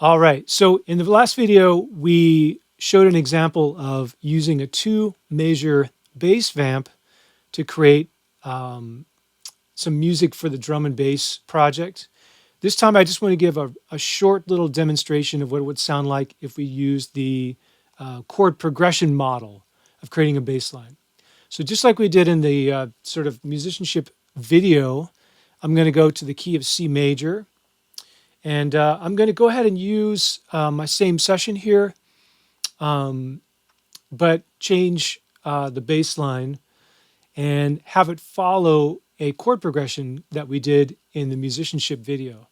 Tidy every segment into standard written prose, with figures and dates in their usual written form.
All right, so in the last video, we showed an example of using a 2-measure bass vamp to create some music for the drum and bass project. This time I just want to give a short little demonstration of what it would sound like if we used the chord progression model of creating a bass line. So just like we did in the sort of musicianship video, I'm going to go to the key of C major, and I'm going to go ahead and use my same session here, but change the bass line and have it follow a chord progression that we did in the musicianship video.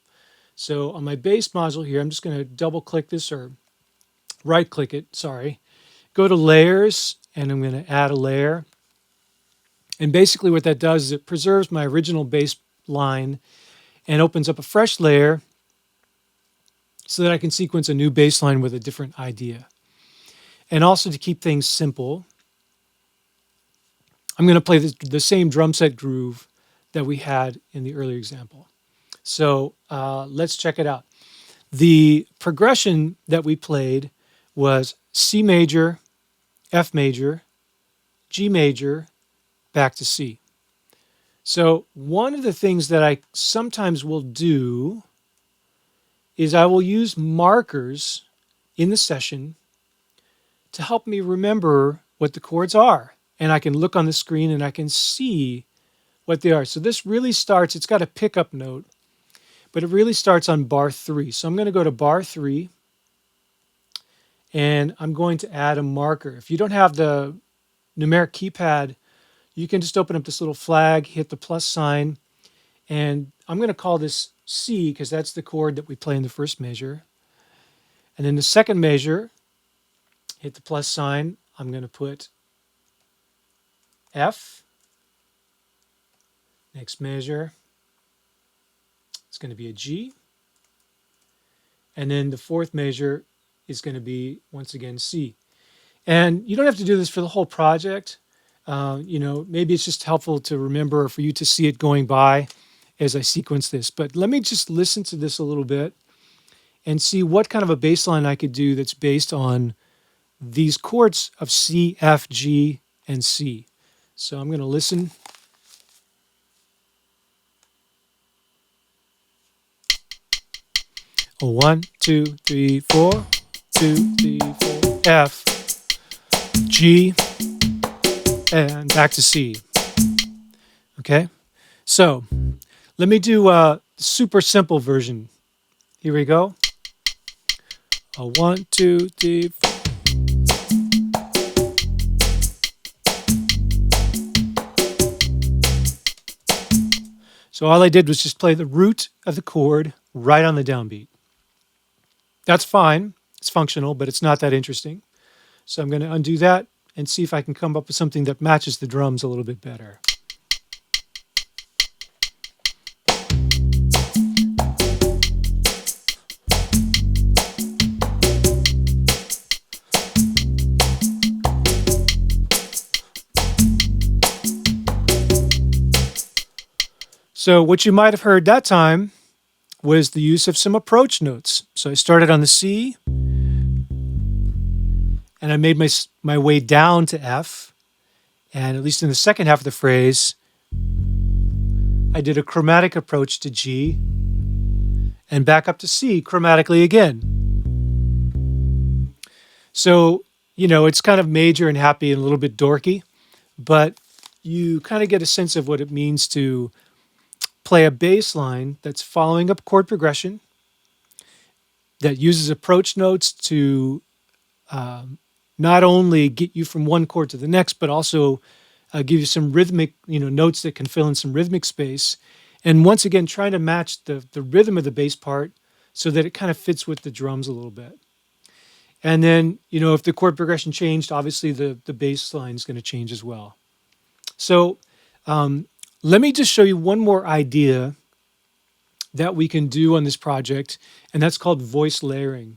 So on my bass module here, I'm just going to double click this, or right click it, sorry. Go to layers, and I'm going to add a layer. And basically what that does is it preserves my original bass line and opens up a fresh layer so that I can sequence a new bass line with a different idea. And also, to keep things simple, I'm going to play the same drum set groove that we had in the earlier example. So let's check it out. The progression that we played was C major, F major, G major, back to C. So one of the things that I sometimes will do is I will use markers in the session to help me remember what the chords are. And I can look on the screen and I can see what they are. So this really starts, it's got a pickup note, but it really starts on bar 3. So I'm going to go to bar 3, and I'm going to add a marker. If you don't have the numeric keypad, you can just open up this little flag, hit the plus sign, and I'm going to call this C because that's the chord that we play in the first measure. And then the second measure, hit the plus sign, I'm going to put F. Next measure, it's going to be a G. And then the fourth measure is going to be, once again, C. And you don't have to do this for the whole project. Maybe it's just helpful to remember, or for you to see it going by as I sequence this. But let me just listen to this a little bit and see what kind of a bass line I could do that's based on these chords of C, F, G, and C. So I'm going to listen. Oh, 1, 2, 3, 4, 2, 3, 4, F, G, and back to C. Okay, so let me do a super simple version. Here we go. A 1, 2, 3, 4. So all I did was just play the root of the chord right on the downbeat. That's fine, it's functional, but it's not that interesting. So I'm going to undo that and see if I can come up with something that matches the drums a little bit better. So what you might have heard that time was the use of some approach notes. So I started on the C, and I made my way down to F, and at least in the second half of the phrase, I did a chromatic approach to G, and back up to C chromatically again. So, it's kind of major and happy and a little bit dorky, but you kind of get a sense of what it means to play a bass line that's following up chord progression, that uses approach notes to not only get you from one chord to the next, but also give you some rhythmic, notes that can fill in some rhythmic space. And once again, trying to match the rhythm of the bass part so that it kind of fits with the drums a little bit. And then, if the chord progression changed, obviously the bass line is going to change as well. So let me just show you one more idea that we can do on this project, and that's called voice layering.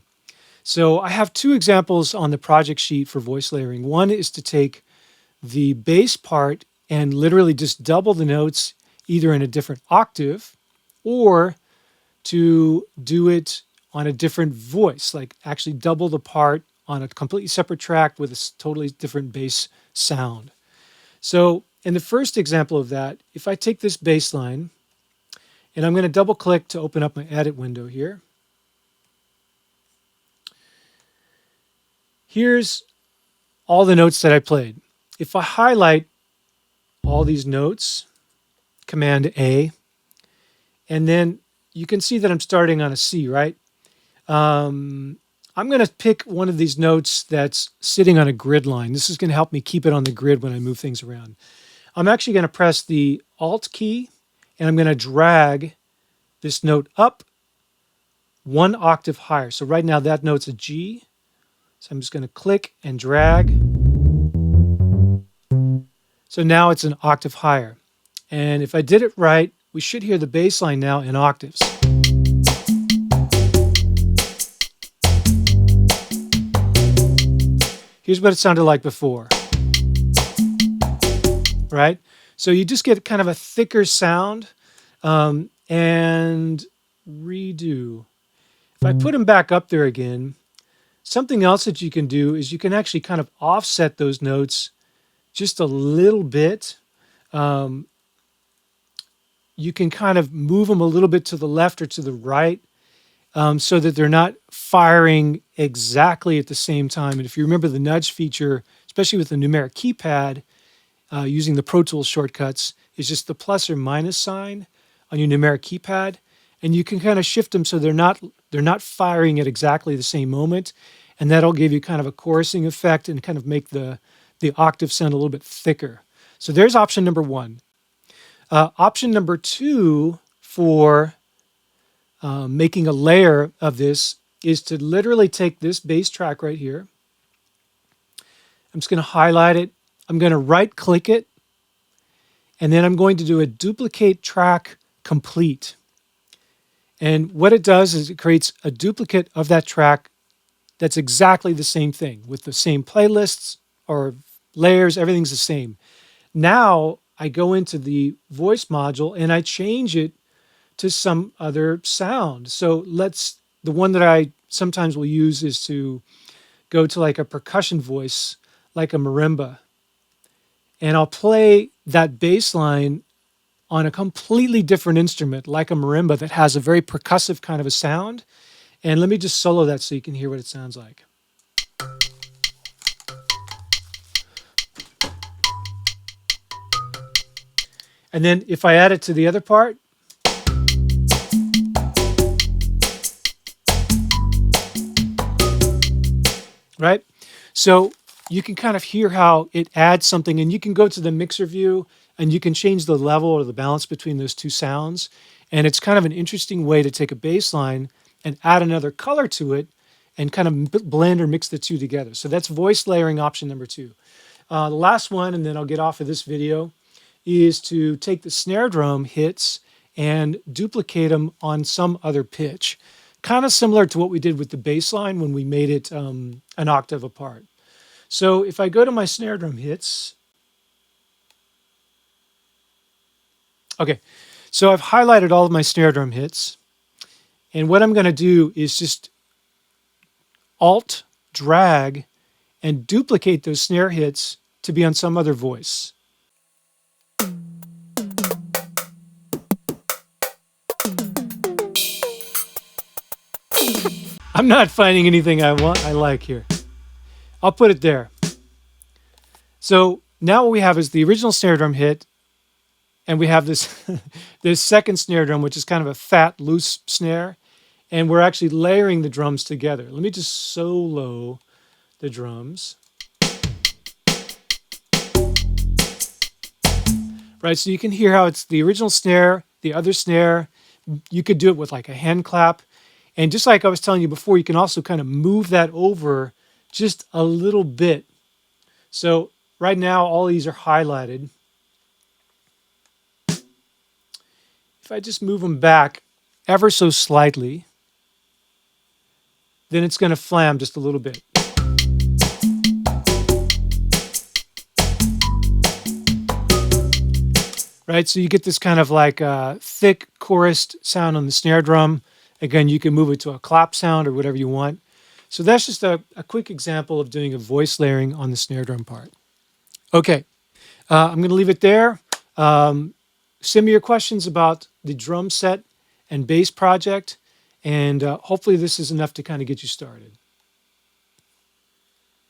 So I have 2 examples on the project sheet for voice layering. One is to take the bass part and literally just double the notes either in a different octave, or to do it on a different voice, like actually double the part on a completely separate track with a totally different bass sound. So in the first example of that, if I take this bass line, and I'm going to double click to open up my edit window here. Here's all the notes that I played. If I highlight all these notes, Command A, and then you can see that I'm starting on a C, right? I'm going to pick one of these notes that's sitting on a grid line. This is going to help me keep it on the grid when I move things around. I'm actually going to press the Alt key, and I'm going to drag this note up 1 octave higher. So right now that note's a G. So I'm just going to click and drag. So now it's an octave higher. And if I did it right, we should hear the bass line now in octaves. Here's what it sounded like before. Right? So you just get kind of a thicker sound, and redo. If I put them back up there again, something else that you can do is you can actually kind of offset those notes just a little bit. You can kind of move them a little bit to the left or to the right, so that they're not firing exactly at the same time. And if you remember the nudge feature, especially with the numeric keypad, using the Pro Tools shortcuts, is just the plus or minus sign on your numeric keypad, and you can kind of shift them so they're not firing at exactly the same moment, and that'll give you kind of a chorusing effect and kind of make the octave sound a little bit thicker. So there's option number 1. Option number 2 for making a layer of this is to literally take this bass track right here. I'm just going to highlight it. I'm going to right click it, and then I'm going to do a duplicate track complete. And what it does is it creates a duplicate of that track that's exactly the same thing with the same playlists or layers, everything's the same. Now I go into the voice module and I change it to some other sound. So the one that I sometimes will use is to go to like a percussion voice, like a marimba. And I'll play that bass line on a completely different instrument, like a marimba that has a very percussive kind of a sound. And let me just solo that so you can hear what it sounds like. And then if I add it to the other part, right? So you can kind of hear how it adds something, and you can go to the mixer view and you can change the level or the balance between those two sounds. And it's kind of an interesting way to take a bass line and add another color to it and kind of blend or mix the two together. So that's voice layering option number 2. The last one, and then I'll get off of this video, is to take the snare drum hits and duplicate them on some other pitch. Kind of similar to what we did with the bass line when we made it an octave apart. So if I go to my snare drum hits, okay, so I've highlighted all of my snare drum hits, and what I'm going to do is just Alt, drag, and duplicate those snare hits to be on some other voice. I'm not finding anything I like here. I'll put it there. So now what we have is the original snare drum hit, and we have this, this second snare drum, which is kind of a fat, loose snare, and we're actually layering the drums together. Let me just solo the drums. Right, so you can hear how it's the original snare, the other snare. You could do it with like a hand clap. And just like I was telling you before, you can also kind of move that over just a little bit. So right now, all these are highlighted. If I just move them back ever so slightly, then it's going to flam just a little bit. Right, so you get this kind of like thick chorused sound on the snare drum, Again, you can move it to a clap sound or whatever you want. So that's just a quick example of doing a voice layering on the snare drum part. Okay, I'm going to leave it there. Send me your questions about the drum set and bass project, and hopefully this is enough to kind of get you started.